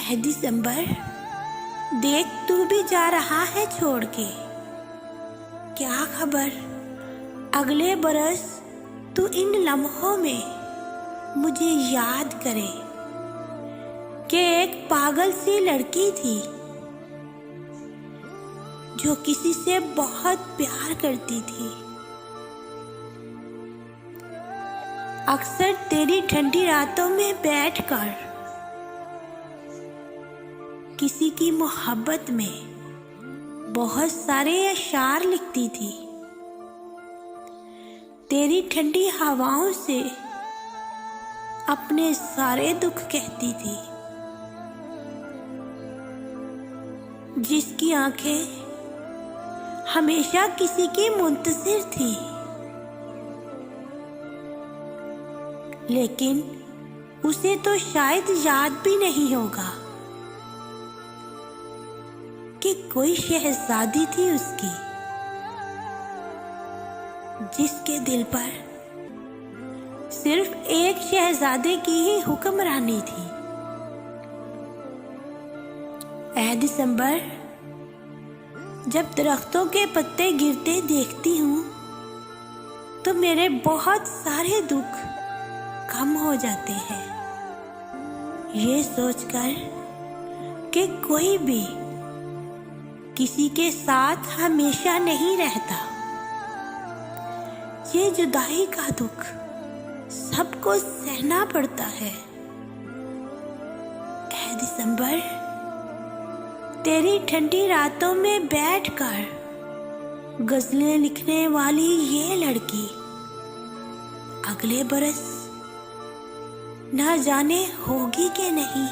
ऐ दिसंबर, देख तू भी जा रहा है छोड़ के। क्या खबर अगले बरस तू इन लम्हों में मुझे याद करे कि एक पागल सी लड़की थी जो किसी से बहुत प्यार करती थी। अक्सर तेरी ठंडी रातों में बैठकर किसी की मोहब्बत में बहुत सारे अशआर लिखती थी। तेरी ठंडी हवाओं से अपने सारे दुख कहती थी। जिसकी आंखें हमेशा किसी की मुंतजिर थी, लेकिन उसे तो शायद याद भी नहीं होगा कि कोई शहजादी थी उसकी, जिसके दिल पर सिर्फ एक शहजादे की ही हुक्मरानी थी। ऐ दिसंबर, जब दरख्तों के पत्ते गिरते देखती हूँ तो मेरे बहुत सारे दुख कम हो जाते हैं, ये सोचकर कि कोई भी किसी के साथ हमेशा नहीं रहता। ये जुदाई का दुख सबको सहना पड़ता है। ऐ दिसंबर, तेरी ठंडी रातों में बैठकर गजलें लिखने वाली ये लड़की अगले बरस ना जाने होगी कि नहीं।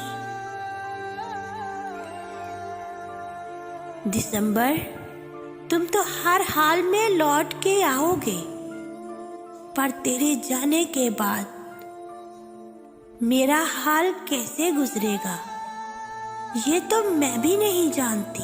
दिसंबर, तुम तो हर हाल में लौट के आओगे, पर तेरे जाने के बाद मेरा हाल कैसे गुजरेगा ये तो मैं भी नहीं जानती।